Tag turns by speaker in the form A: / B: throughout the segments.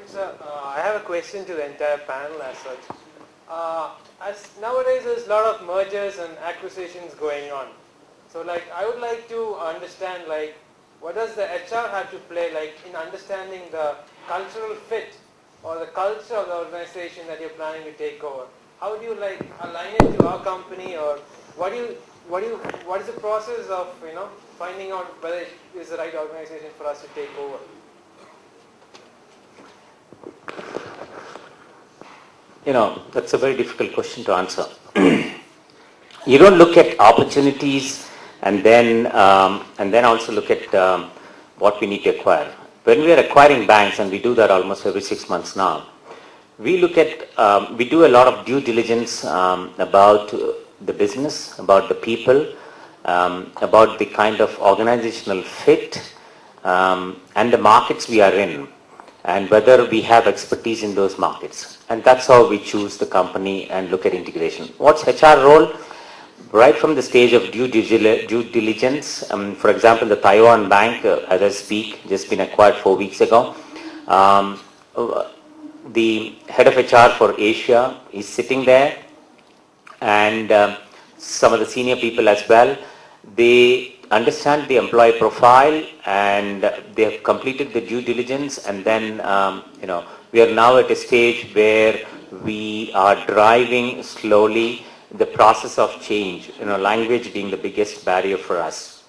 A: So, I have a question to the entire panel as such. As nowadays there's a lot of mergers and acquisitions going on. So like I would like to understand like what does the HR have to play like in understanding the cultural fit or the culture of the organization that you're planning to take over? How do you like align it to our company, or what is the process of finding out whether it is the right organization for us to take over?
B: That's a very difficult question to answer. You don't look at opportunities and then also look at what we need to acquire. When we are acquiring banks, and we do that almost every 6 months now, we do a lot of due diligence about the business, about the people, about the kind of organizational fit, and the markets we are in, and whether we have expertise in those markets. And that's how we choose the company and look at integration. What's HR role? Right from the stage of due diligence, for example, the Taiwan bank, as I speak, just been acquired 4 weeks ago. The head of HR for Asia is sitting there, and some of the senior people as well. They understand the employee profile, and they have completed the due diligence, and then we are now at a stage where we are driving slowly the process of change, language being the biggest barrier for us.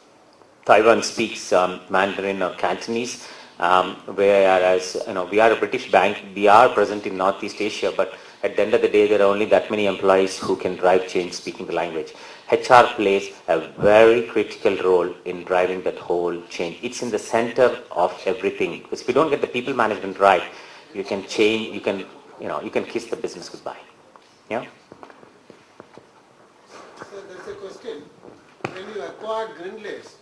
B: Taiwan speaks Mandarin or Cantonese, whereas we are a British bank. We are present in Northeast Asia, but at the end of the day, there are only that many employees who can drive change speaking the language. HR plays a very critical role in driving that whole change. It's in the center of everything. Because if you don't get the people management right, you can change. You can kiss the business goodbye. Yeah.
C: So there's a question. When you acquired Grindlays,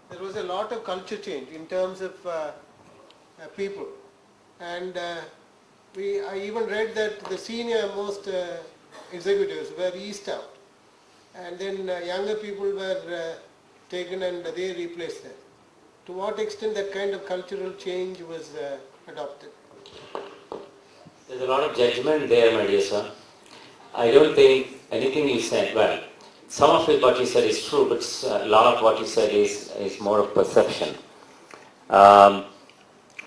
C: there was a lot of culture change in terms of people, and I even read that the senior most executives were eased out, and then younger people were taken and they replaced them. To what extent that kind of cultural change was adopted?
B: There's a lot of judgment there, my dear sir. I don't think anything you said, well, some of it what you said is true, but a lot of what you said is more of perception.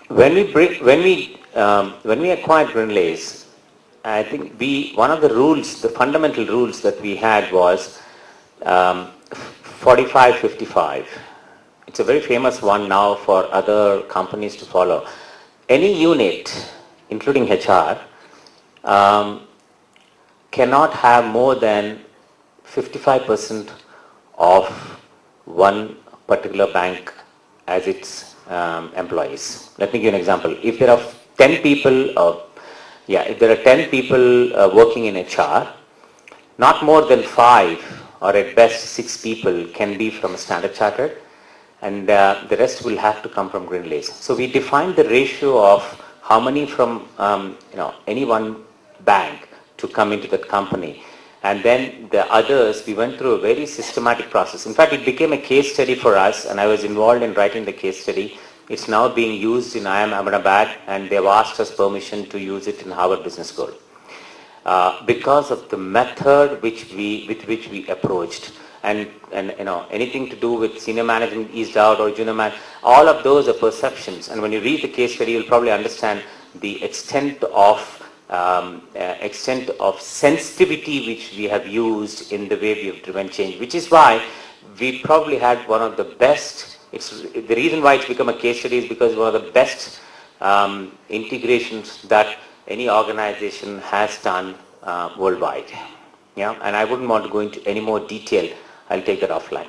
B: When we acquired Grindlays, I think one of the rules, the fundamental rules that we had was 45-55. It's a very famous one now for other companies to follow. Any unit, including HR, cannot have more than 55% of one particular bank as its employees. Let me give you an example. If there are 10 people, working in HR, not more than 5 or at best 6 people can be from Standard Chartered, and the rest will have to come from Grindlays. So we defined the ratio of how many from any one bank to come into that company. And then the others, we went through a very systematic process. In fact, it became a case study for us, and I was involved in writing the case study. It's now being used in IIM Ahmedabad, and they've asked us permission to use it in Harvard Business School. Because of the method with which we approached, and anything to do with senior management eased out or junior man, all of those are perceptions. And when you read the case study, you'll probably understand the extent of sensitivity which we have used in the way we have driven change, which is why we probably had one of the best. The reason why it's become a case study is because one of the best integrations that any organization has done worldwide. Yeah, and I wouldn't want to go into any more detail. I'll take that offline.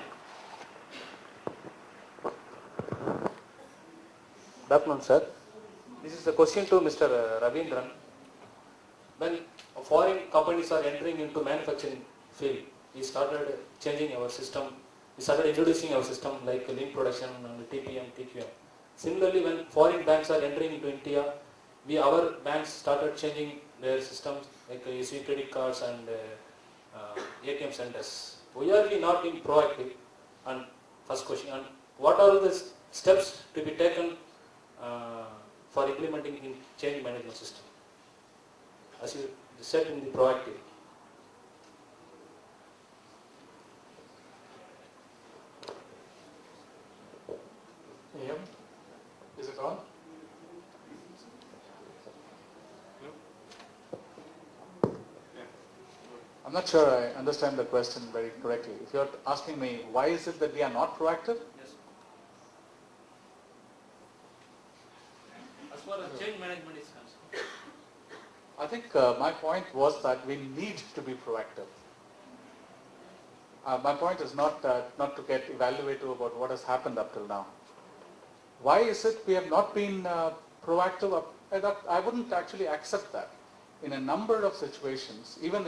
D: Good afternoon, sir. This is a question to Mr. Ravindran. When foreign companies are entering into manufacturing field, we started changing our system. We started introducing our system like lean production and TPM, TQM. Similarly, when foreign banks are entering into India, our banks started changing their systems like issuing credit cards and ATM centers. Why are we not being proactive? And first question, and what are the steps to be taken for implementing in change management system? As you said in the proactive.
E: Yeah. Is it on? I'm not sure I understand the question very correctly. If you're asking me, why is it that we are not proactive?
D: Yes. As far as change management is concerned.
E: I think my point was that we need to be proactive. My point is not to get evaluative about what has happened up till now. Why is it we have not been proactive? I wouldn't actually accept that. In a number of situations, even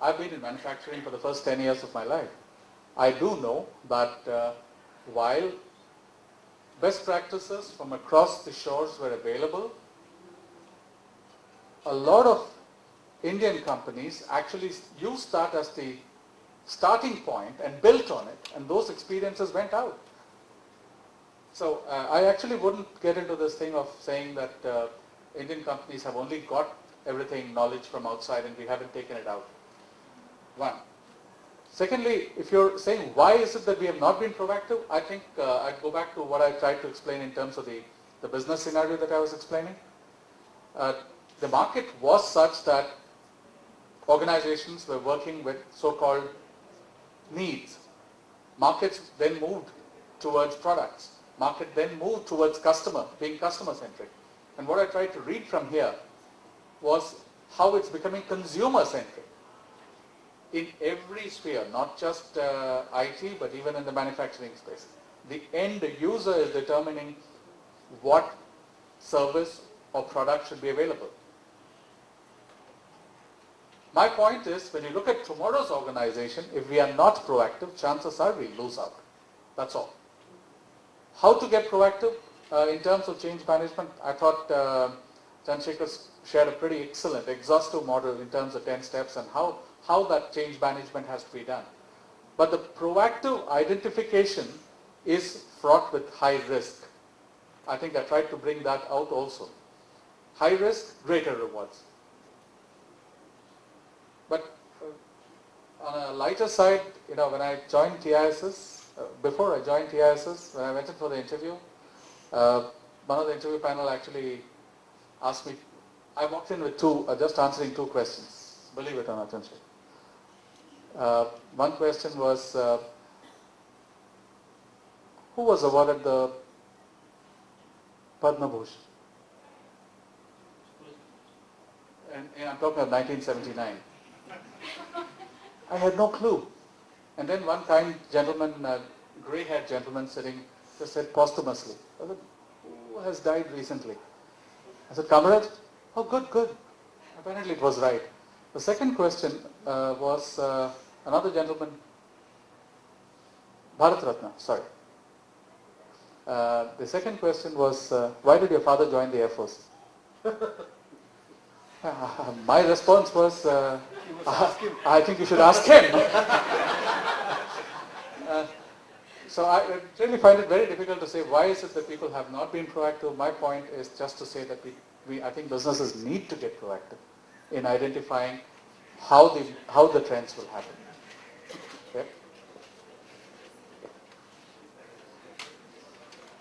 E: I've been in manufacturing for the first 10 years of my life. I do know that while best practices from across the shores were available, a lot of Indian companies actually used that as the starting point and built on it, and those experiences went out. So I actually wouldn't get into this thing of saying that Indian companies have only got everything knowledge from outside and we haven't taken it out. One. Secondly, if you're saying why is it that we have not been proactive, I think I'd go back to what I tried to explain in terms of the business scenario that I was explaining. The market was such that organizations were working with so-called needs. Markets then moved towards products. Market then moved towards being customer-centric. And what I tried to read from here was how it's becoming consumer-centric in every sphere, not just IT, but even in the manufacturing space. The end user is determining what service or product should be available. My point is, when you look at tomorrow's organization, if we are not proactive, chances are we lose out. That's all. How to get proactive in terms of change management? I thought Chandrasekhar shared a pretty excellent, exhaustive model in terms of 10 steps and how that change management has to be done. But the proactive identification is fraught with high risk. I think I tried to bring that out also. High risk, greater rewards. But on a lighter side, when I joined TISS, before I joined TISS, when I went in for the interview, one of the interview panel actually asked me, I walked in with just answering two questions, believe it or not, Chandrasekhar. One question was, who was awarded the Padma Bhushan? And I'm talking of 1979. I had no clue. And then one kind gentleman, grey-haired gentleman sitting, just said posthumously. I said, who has died recently? I said, Comrade? Oh, good. Apparently it was right. The second question was another gentleman, Bharat Ratna, sorry. The second question was, why did your father join the Air Force? My response was, I think you should ask him. So I really find it very difficult to say why is it that people have not been proactive. My point is just to say that I think businesses need to get proactive in identifying how the trends will happen. Okay?